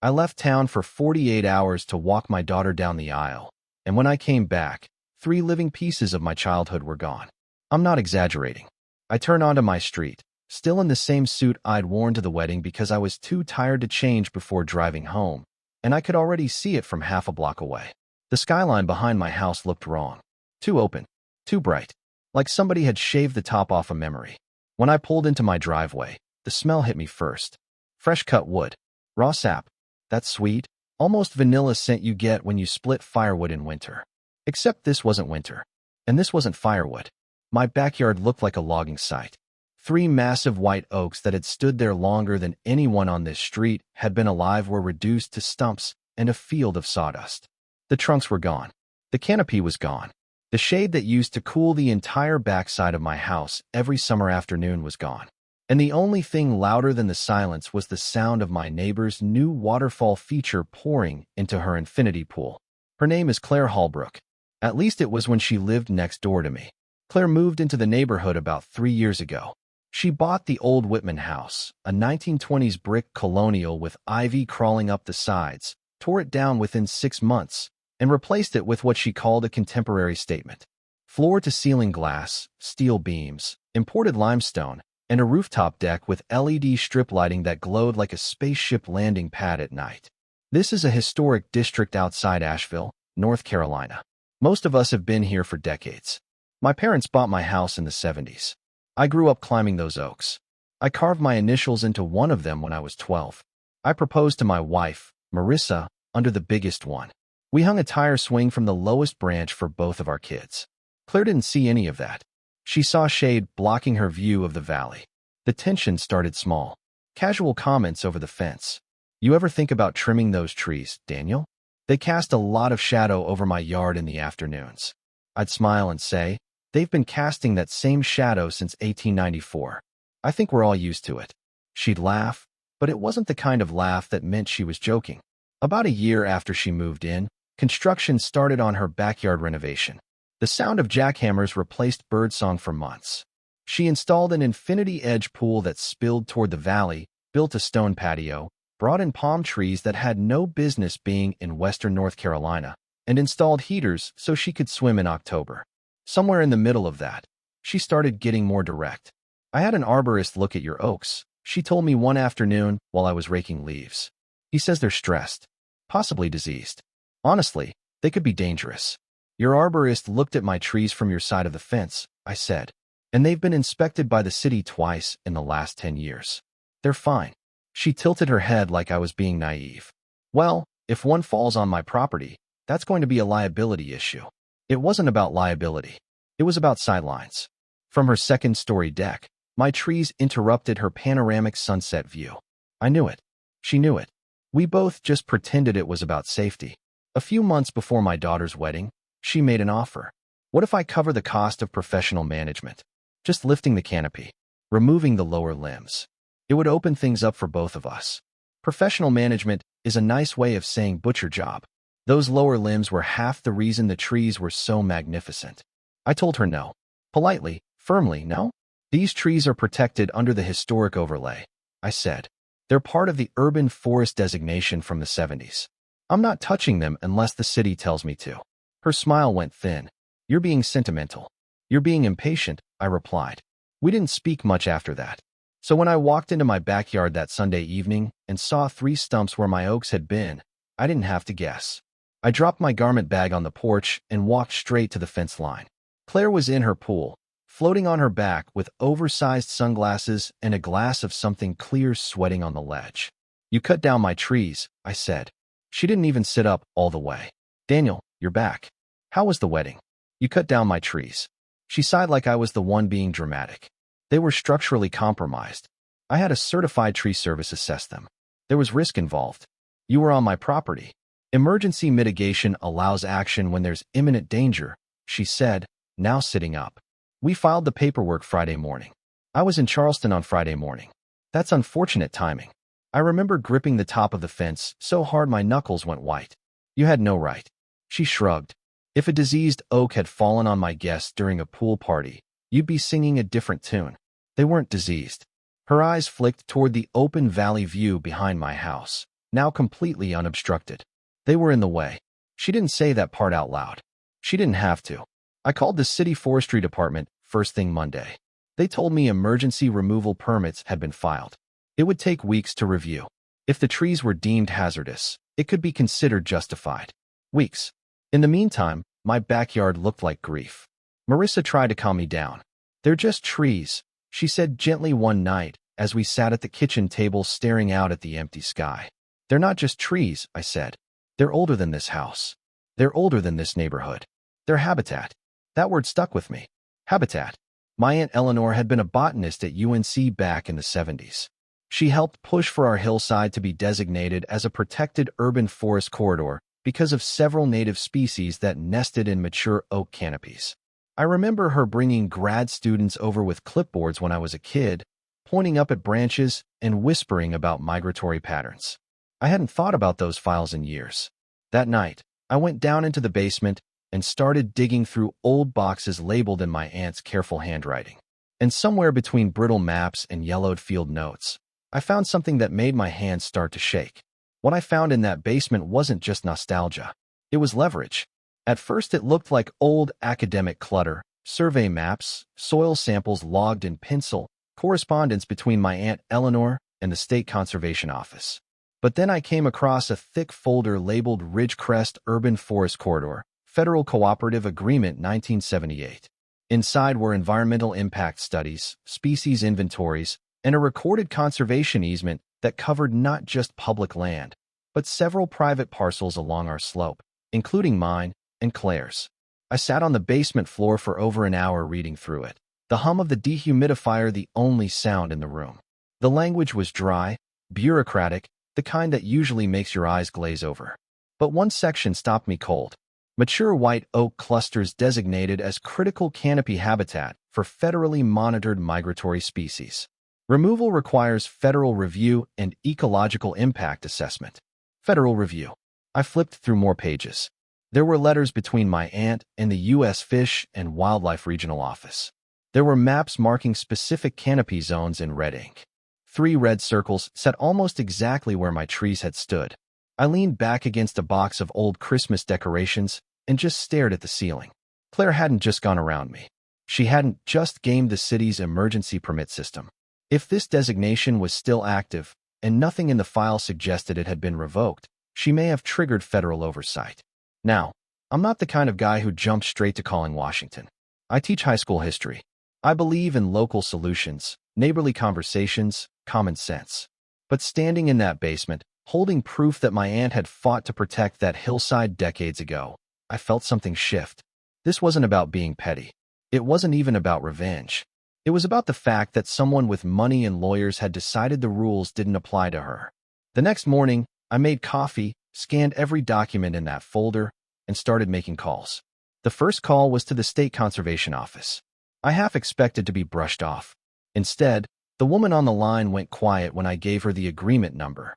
I left town for 48 hours to walk my daughter down the aisle, and when I came back, 3 living pieces of my childhood were gone. I'm not exaggerating. I turned onto my street, still in the same suit I'd worn to the wedding because I was too tired to change before driving home, and I could already see it from half a block away. The skyline behind my house looked wrong. Too open, too bright, like somebody had shaved the top off a memory. When I pulled into my driveway, the smell hit me first. Fresh cut wood, raw sap, that sweet, almost vanilla scent you get when you split firewood in winter. Except this wasn't winter, and this wasn't firewood. My backyard looked like a logging site. 3 massive white oaks that had stood there longer than anyone on this street had been alive were reduced to stumps and a field of sawdust. The trunks were gone. The canopy was gone. The shade that used to cool the entire backside of my house every summer afternoon was gone. And the only thing louder than the silence was the sound of my neighbor's new waterfall feature pouring into her infinity pool. Her name is Clare Hallbrook. At least it was when she lived next door to me. Claire moved into the neighborhood about 3 years ago. She bought the old Whitman house, a 1920s brick colonial with ivy crawling up the sides, tore it down within 6 months, and replaced it with what she called a contemporary statement. Floor-to-ceiling glass, steel beams, imported limestone, and a rooftop deck with LED strip lighting that glowed like a spaceship landing pad at night. This is a historic district outside Asheville, North Carolina. Most of us have been here for decades. My parents bought my house in the 70s. I grew up climbing those oaks. I carved my initials into one of them when I was 12. I proposed to my wife, Marissa, under the biggest one. We hung a tire swing from the lowest branch for both of our kids. Claire didn't see any of that. She saw shade blocking her view of the valley. The tension started small. Casual comments over the fence. You ever think about trimming those trees, Daniel? They cast a lot of shadow over my yard in the afternoons. I'd smile and say, they've been casting that same shadow since 1894. I think we're all used to it. She'd laugh, but it wasn't the kind of laugh that meant she was joking. About a year after she moved in, construction started on her backyard renovation. The sound of jackhammers replaced birdsong for months. She installed an infinity edge pool that spilled toward the valley, built a stone patio, brought in palm trees that had no business being in western North Carolina, and installed heaters so she could swim in October. Somewhere in the middle of that, she started getting more direct. I had an arborist look at your oaks, she told me one afternoon while I was raking leaves. He says they're stressed, possibly diseased. Honestly, they could be dangerous. Your arborist looked at my trees from your side of the fence, I said, and they've been inspected by the city twice in the last 10 years. They're fine. She tilted her head like I was being naive. Well, if one falls on my property, that's going to be a liability issue. It wasn't about liability. It was about sightlines. From her second-story deck, my trees interrupted her panoramic sunset view. I knew it. She knew it. We both just pretended it was about safety. A few months before my daughter's wedding, she made an offer. What if I cover the cost of professional management? Just lifting the canopy, removing the lower limbs. It would open things up for both of us. Professional management is a nice way of saying butcher job. Those lower limbs were half the reason the trees were so magnificent. I told her no. Politely, firmly, no. These trees are protected under the historic overlay, I said. They're part of the urban forest designation from the 70s. I'm not touching them unless the city tells me to. Her smile went thin. You're being sentimental. You're being impatient, I replied. We didn't speak much after that. So when I walked into my backyard that Sunday evening and saw 3 stumps where my oaks had been, I didn't have to guess. I dropped my garment bag on the porch and walked straight to the fence line. Claire was in her pool, floating on her back with oversized sunglasses and a glass of something clear sweating on the ledge. You cut down my trees, I said. She didn't even sit up all the way. Daniel, you're back. How was the wedding? You cut down my trees. She sighed like I was the one being dramatic. They were structurally compromised. I had a certified tree service assess them. There was risk involved. You were on my property. Emergency mitigation allows action when there's imminent danger, she said, now sitting up. We filed the paperwork Friday morning. I was in Charleston on Friday morning. That's unfortunate timing. I remember gripping the top of the fence so hard my knuckles went white. You had no right. She shrugged. If a diseased oak had fallen on my guests during a pool party, you'd be singing a different tune. They weren't diseased. Her eyes flicked toward the open valley view behind my house. now completely unobstructed. They were in the way. She didn't say that part out loud. She didn't have to. I called the city forestry department first thing Monday. They told me emergency removal permits had been filed. It would take weeks to review. If the trees were deemed hazardous, it could be considered justified. Weeks. In the meantime, my backyard looked like grief. Marissa tried to calm me down. "They're just trees," she said gently one night as we sat at the kitchen table staring out at the empty sky. "They're not just trees," I said. "They're older than this house. They're older than this neighborhood. They're habitat." That word stuck with me. Habitat. My Aunt Eleanor had been a botanist at UNC back in the 70s. She helped push for our hillside to be designated as a protected urban forest corridor because of several native species that nested in mature oak canopies. I remember her bringing grad students over with clipboards when I was a kid, pointing up at branches and whispering about migratory patterns. I hadn't thought about those files in years. That night, I went down into the basement and started digging through old boxes labeled in my aunt's careful handwriting. And somewhere between brittle maps and yellowed field notes, I found something that made my hands start to shake. What I found in that basement wasn't just nostalgia. It was leverage. At first it looked like old academic clutter, survey maps, soil samples logged in pencil, correspondence between my Aunt Eleanor and the State Conservation Office. But then I came across a thick folder labeled Ridgecrest Urban Forest Corridor, Federal Cooperative Agreement 1978. Inside were environmental impact studies, species inventories, and a recorded conservation easement that covered not just public land, but several private parcels along our slope, including mine and Clare's. I sat on the basement floor for over an hour reading through it, the hum of the dehumidifier the only sound in the room. The language was dry, bureaucratic, the kind that usually makes your eyes glaze over. But one section stopped me cold. Mature white oak clusters designated as critical canopy habitat for federally monitored migratory species. Removal requires federal review and ecological impact assessment. Federal review. I flipped through more pages. There were letters between my aunt and the U.S. Fish and Wildlife Regional Office. There were maps marking specific canopy zones in red ink. 3 red circles set almost exactly where my trees had stood. I leaned back against a box of old Christmas decorations and just stared at the ceiling. Claire hadn't just gone around me. She hadn't just gamed the city's emergency permit system. If this designation was still active, and nothing in the file suggested it had been revoked, she may have triggered federal oversight. Now, I'm not the kind of guy who jumps straight to calling Washington. I teach high school history. I believe in local solutions, neighborly conversations, common sense. But standing in that basement, holding proof that my aunt had fought to protect that hillside decades ago, I felt something shift. This wasn't about being petty. It wasn't even about revenge. It was about the fact that someone with money and lawyers had decided the rules didn't apply to her. The next morning, I made coffee, scanned every document in that folder, and started making calls. The first call was to the State Conservation Office. I half expected to be brushed off. Instead, the woman on the line went quiet when I gave her the agreement number.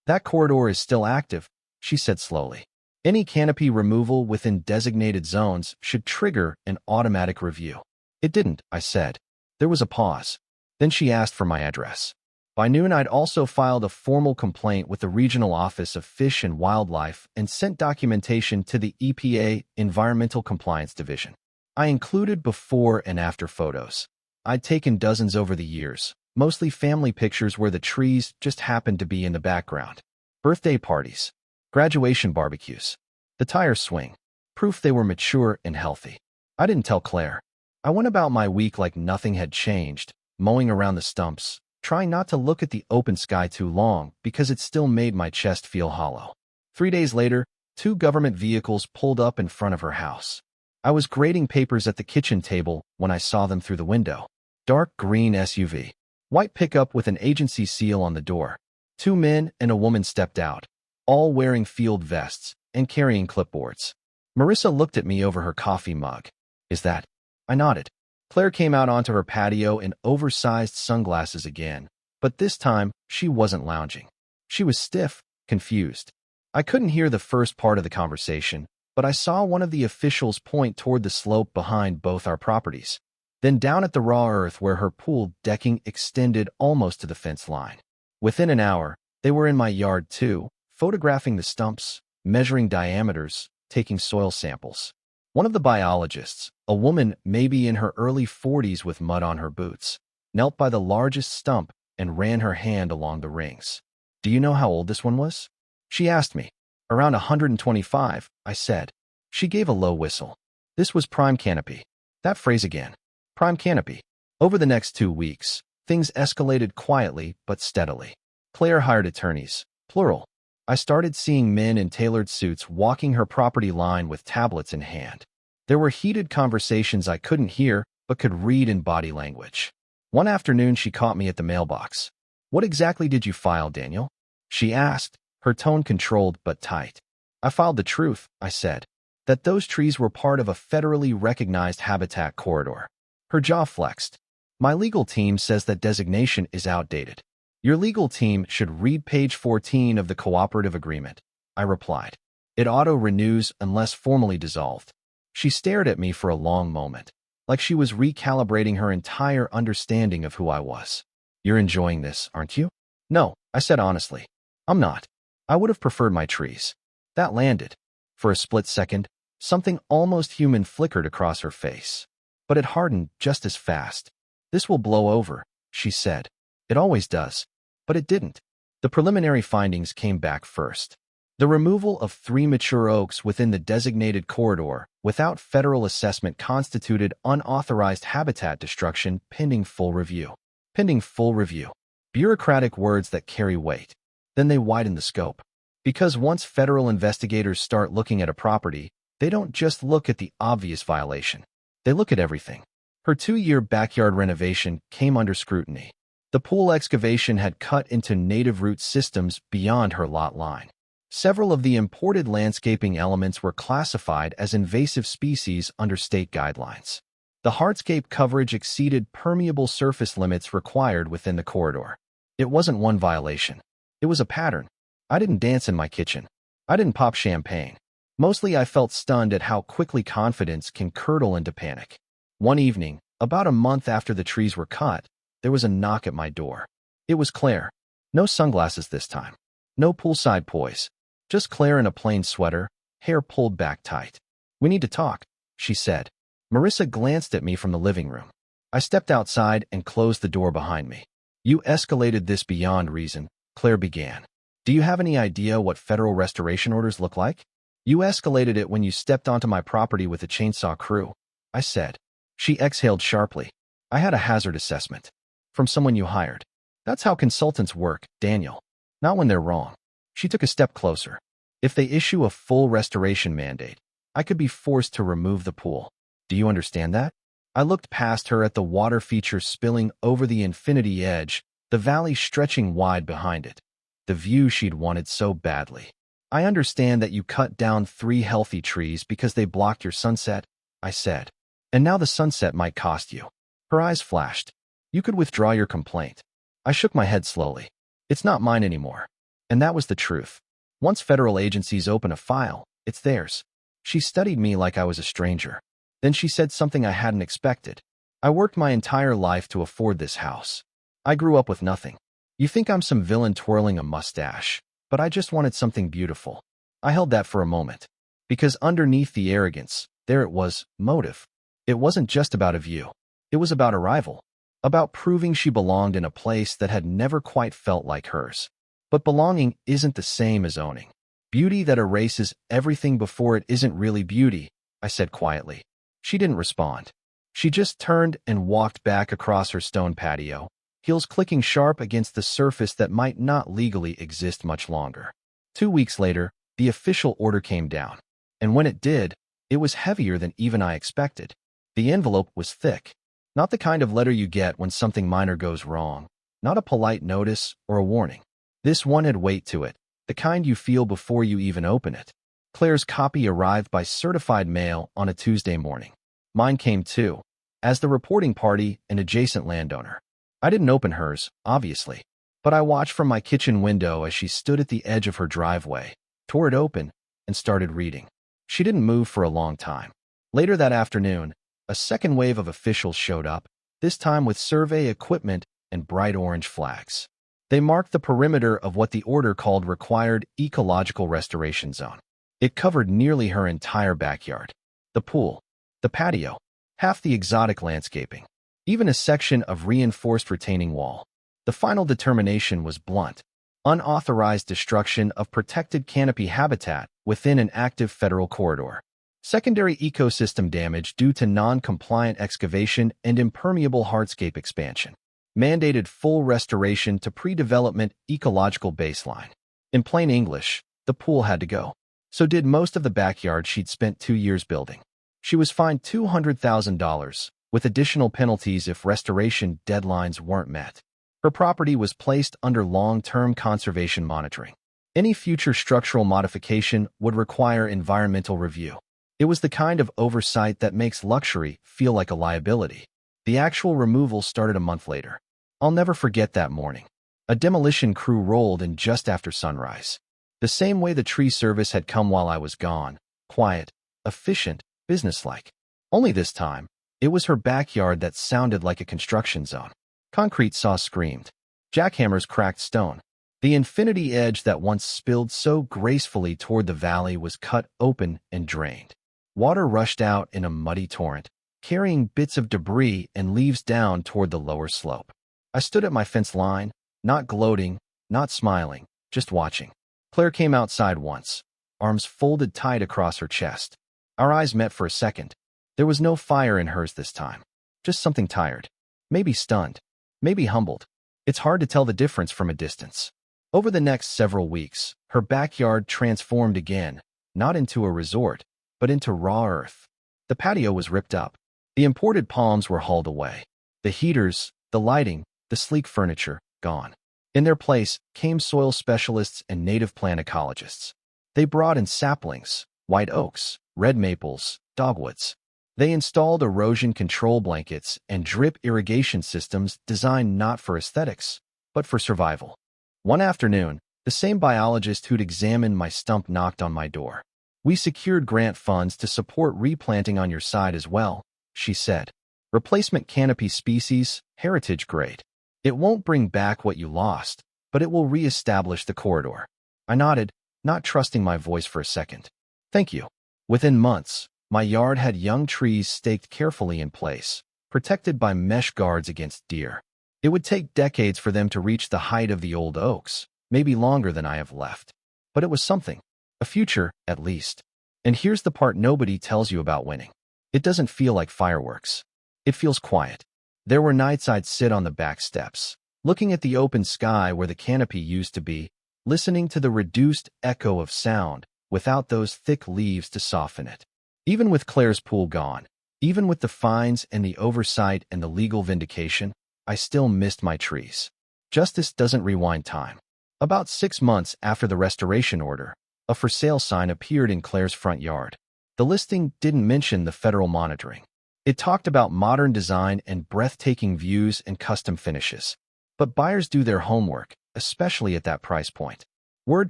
"That corridor is still active," she said slowly. "Any canopy removal within designated zones should trigger an automatic review." "It didn't," I said. There was a pause. Then she asked for my address. By noon, I'd also filed a formal complaint with the Regional Office of Fish and Wildlife and sent documentation to the EPA Environmental Compliance Division. I included before and after photos. I'd taken dozens over the years, mostly family pictures where the trees just happened to be in the background. Birthday parties, graduation barbecues, the tire swing, proof they were mature and healthy. I didn't tell Claire. I went about my week like nothing had changed, mowing around the stumps, trying not to look at the open sky too long because it still made my chest feel hollow. 3 days later, 2 government vehicles pulled up in front of her house. I was grading papers at the kitchen table when I saw them through the window. Dark green SUV. White pickup with an agency seal on the door. 2 men and a woman stepped out, all wearing field vests and carrying clipboards. Marissa looked at me over her coffee mug. "Is that?" I nodded. Claire came out onto her patio in oversized sunglasses again, but this time she wasn't lounging. She was stiff, confused. I couldn't hear the first part of the conversation, but I saw one of the officials point toward the slope behind both our properties, then down at the raw earth where her pool decking extended almost to the fence line. Within an hour, they were in my yard too, photographing the stumps, measuring diameters, taking soil samples. One of the biologists, a woman maybe in her early 40s with mud on her boots, knelt by the largest stump and ran her hand along the rings. "Do you know how old this one was?" She asked me. "Around 125, I said. She gave a low whistle. This was prime canopy. That phrase again. Prime canopy. Over the next 2 weeks, things escalated quietly but steadily. Claire hired attorneys, plural. I started seeing men in tailored suits walking her property line with tablets in hand. There were heated conversations I couldn't hear but could read in body language. One afternoon she caught me at the mailbox. "What exactly did you file, Daniel?" she asked, her tone controlled but tight. "I filed the truth," I said, "that those trees were part of a federally recognized habitat corridor." Her jaw flexed. "My legal team says that designation is outdated." "Your legal team should read page 14 of the cooperative agreement," I replied. "It auto-renews unless formally dissolved." She stared at me for a long moment, like she was recalibrating her entire understanding of who I was. "You're enjoying this, aren't you?" "No," I said honestly. "I'm not. I would have preferred my trees." That landed. For a split second, something almost human flickered across her face. But it hardened just as fast. "This will blow over," she said. "It always does." But it didn't. The preliminary findings came back first. The removal of 3 mature oaks within the designated corridor without federal assessment constituted unauthorized habitat destruction pending full review. Pending full review. Bureaucratic words that carry weight. Then they widen the scope. Because once federal investigators start looking at a property, they don't just look at the obvious violation. They look at everything. Her 2-year backyard renovation came under scrutiny. The pool excavation had cut into native root systems beyond her lot line. Several of the imported landscaping elements were classified as invasive species under state guidelines. The hardscape coverage exceeded permeable surface limits required within the corridor. It wasn't one violation. It was a pattern. I didn't dance in my kitchen. I didn't pop champagne. Mostly I felt stunned at how quickly confidence can curdle into panic. One evening, about a month after the trees were cut, there was a knock at my door. It was Claire. No sunglasses this time. No poolside poise. Just Claire in a plain sweater, hair pulled back tight. "We need to talk," she said. Marissa glanced at me from the living room. I stepped outside and closed the door behind me. "You escalated this beyond reason," Claire began. "Do you have any idea what federal restoration orders look like?" "You escalated it when you stepped onto my property with a chainsaw crew," I said. She exhaled sharply. "I had a hazard assessment. From someone you hired. That's how consultants work, Daniel. Not when they're wrong." She took a step closer. "If they issue a full restoration mandate, I could be forced to remove the pool. Do you understand that?" I looked past her at the water feature spilling over the infinity edge, the valley stretching wide behind it. The view she'd wanted so badly. "I understand that you cut down 3 healthy trees because they blocked your sunset," I said. "And now the sunset might cost you." Her eyes flashed. "You could withdraw your complaint." I shook my head slowly. "It's not mine anymore." And that was the truth. Once federal agencies open a file, it's theirs. She studied me like I was a stranger. Then she said something I hadn't expected. "I worked my entire life to afford this house. I grew up with nothing. You think I'm some villain twirling a mustache, but I just wanted something beautiful." I held that for a moment. Because underneath the arrogance, there it was, motive. It wasn't just about a view. It was about arrival. About proving she belonged in a place that had never quite felt like hers. But belonging isn't the same as owning. Beauty that erases everything before it isn't really beauty, I said quietly. She didn't respond. She just turned and walked back across her stone patio, heels clicking sharp against the surface that might not legally exist much longer. 2 weeks later, the official order came down. And when it did, it was heavier than even I expected. The envelope was thick. Not the kind of letter you get when something minor goes wrong. Not a polite notice or a warning. This one had weight to it, the kind you feel before you even open it. Claire's copy arrived by certified mail on a Tuesday morning. Mine came too, as the reporting party and adjacent landowner. I didn't open hers, obviously, but I watched from my kitchen window as she stood at the edge of her driveway, tore it open, and started reading. She didn't move for a long time. Later that afternoon, a second wave of officials showed up, this time with survey equipment and bright orange flags. They marked the perimeter of what the order called required ecological restoration zone. It covered nearly her entire backyard. The pool, the patio, half the exotic landscaping, even a section of reinforced retaining wall. The final determination was blunt: unauthorized destruction of protected canopy habitat within an active federal corridor. Secondary ecosystem damage due to non-compliant excavation and impermeable hardscape expansion. Mandated full restoration to pre-development ecological baseline. In plain English, the pool had to go. So did most of the backyard she'd spent 2 years building. She was fined $200,000, with additional penalties if restoration deadlines weren't met. Her property was placed under long-term conservation monitoring. Any future structural modification would require environmental review. It was the kind of oversight that makes luxury feel like a liability. The actual removal started a month later. I'll never forget that morning. A demolition crew rolled in just after sunrise. The same way the tree service had come while I was gone, quiet, efficient, businesslike. Only this time, it was her backyard that sounded like a construction zone. Concrete saw screamed. Jackhammers cracked stone. The infinity edge that once spilled so gracefully toward the valley was cut open and drained. Water rushed out in a muddy torrent, carrying bits of debris and leaves down toward the lower slope. I stood at my fence line, not gloating, not smiling, just watching. Claire came outside once, arms folded tight across her chest. Our eyes met for a second. There was no fire in hers this time, just something tired, maybe stunned, maybe humbled. It's hard to tell the difference from a distance. Over the next several weeks, her backyard transformed again, not into a resort, but into raw earth. The patio was ripped up. The imported palms were hauled away. The heaters, the lighting, the sleek furniture, gone. In their place came soil specialists and native plant ecologists. They brought in saplings, white oaks, red maples, dogwoods. They installed erosion control blankets and drip irrigation systems designed not for aesthetics, but for survival. One afternoon, the same biologist who'd examined my stump knocked on my door. "We secured grant funds to support replanting on your side as well," she said. "Replacement canopy species, heritage grade. It won't bring back what you lost, but it will re-establish the corridor." I nodded, not trusting my voice for a second. "Thank you." Within months, my yard had young trees staked carefully in place, protected by mesh guards against deer. It would take decades for them to reach the height of the old oaks, maybe longer than I have left. But it was something. A future, at least. And here's the part nobody tells you about winning. It doesn't feel like fireworks. It feels quiet. There were nights I'd sit on the back steps, looking at the open sky where the canopy used to be, listening to the reduced echo of sound without those thick leaves to soften it. Even with Claire's pool gone, even with the fines and the oversight and the legal vindication, I still missed my trees. Justice doesn't rewind time. About 6 months after the restoration order, a for sale sign appeared in Claire's front yard. The listing didn't mention the federal monitoring. It talked about modern design and breathtaking views and custom finishes. But buyers do their homework, especially at that price point. Word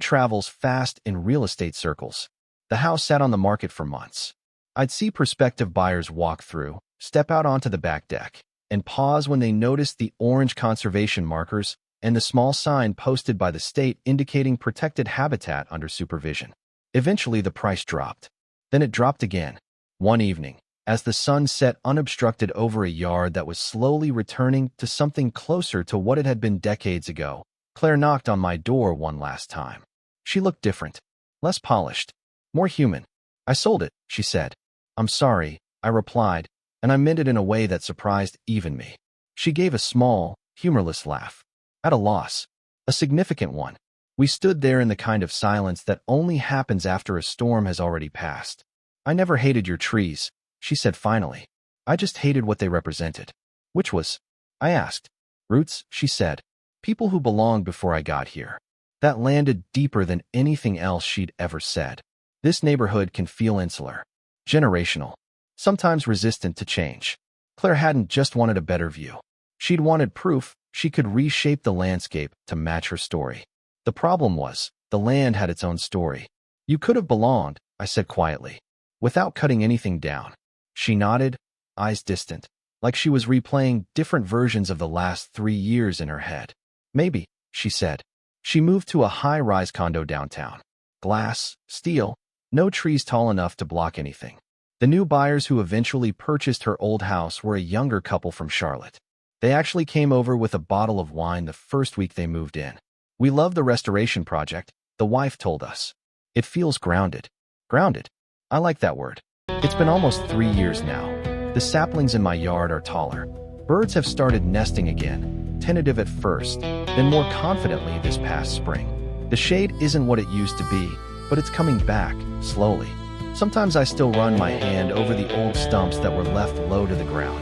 travels fast in real estate circles. The house sat on the market for months. I'd see prospective buyers walk through, step out onto the back deck, and pause when they noticed the orange conservation markers and the small sign posted by the state indicating protected habitat under supervision. Eventually, the price dropped. Then it dropped again. One evening, as the sun set unobstructed over a yard that was slowly returning to something closer to what it had been decades ago, Claire knocked on my door one last time. She looked different, less polished, more human. "I sold it," she said. "I'm sorry," I replied, and I meant it in a way that surprised even me. She gave a small, humorless laugh. At a loss. A significant one. We stood there in the kind of silence that only happens after a storm has already passed. "I never hated your trees," she said finally. "I just hated what they represented." "Which was?" I asked. "Roots," she said. "People who belonged before I got here." That landed deeper than anything else she'd ever said. This neighborhood can feel insular, generational, sometimes resistant to change. Claire hadn't just wanted a better view. She'd wanted proof she could reshape the landscape to match her story. The problem was, the land had its own story. "You could have belonged," I said quietly, without cutting anything down. She nodded, eyes distant, like she was replaying different versions of the last 3 years in her head. "Maybe," she said. She moved to a high-rise condo downtown. Glass, steel, no trees tall enough to block anything. The new buyers who eventually purchased her old house were a younger couple from Charlotte. They actually came over with a bottle of wine the first week they moved in. "We love the restoration project," the wife told us. "It feels grounded." Grounded. I like that word. It's been almost 3 years now. The saplings in my yard are taller. Birds have started nesting again, tentative at first, then more confidently this past spring. The shade isn't what it used to be, but it's coming back, slowly. Sometimes I still run my hand over the old stumps that were left low to the ground.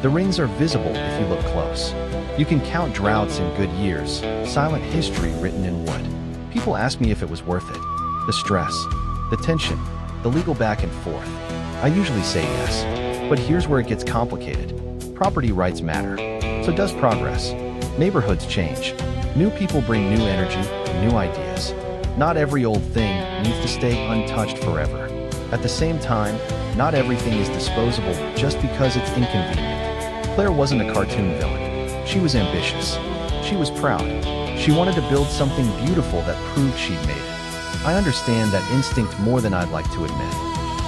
The rings are visible if you look close. You can count droughts and good years, silent history written in wood. People ask me if it was worth it. The stress, the tension, the legal back and forth. I usually say yes, but here's where it gets complicated. Property rights matter. So does progress. Neighborhoods change. New people bring new energy, new ideas. Not every old thing needs to stay untouched forever. At the same time, not everything is disposable just because it's inconvenient. Claire wasn't a cartoon villain. She was ambitious. She was proud. She wanted to build something beautiful that proved she'd made it. I understand that instinct more than I'd like to admit.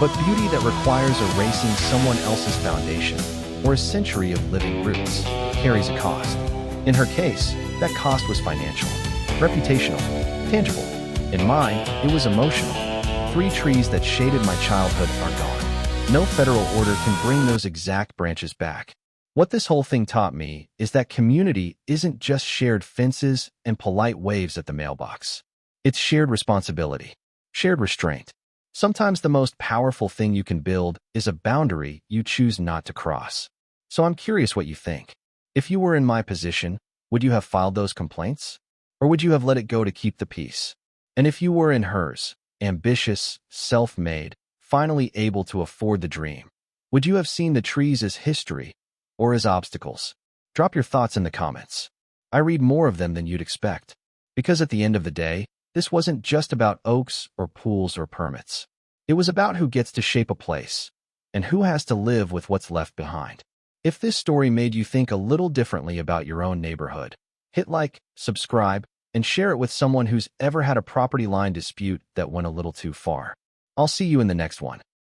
But beauty that requires erasing someone else's foundation, or a century of living roots, carries a cost. In her case, that cost was financial, reputational, tangible. In mine, it was emotional. 3 trees that shaded my childhood are gone. No federal order can bring those exact branches back. What this whole thing taught me is that community isn't just shared fences and polite waves at the mailbox. It's shared responsibility, shared restraint. Sometimes the most powerful thing you can build is a boundary you choose not to cross. So I'm curious what you think. If you were in my position, would you have filed those complaints? Or would you have let it go to keep the peace? And if you were in hers, ambitious, self-made, finally able to afford the dream, would you have seen the trees as history or as obstacles? Drop your thoughts in the comments. I read more of them than you'd expect. Because at the end of the day, this wasn't just about oaks or pools or permits. It was about who gets to shape a place and who has to live with what's left behind. If this story made you think a little differently about your own neighborhood, hit like, subscribe, and share it with someone who's ever had a property line dispute that went a little too far. I'll see you in the next one.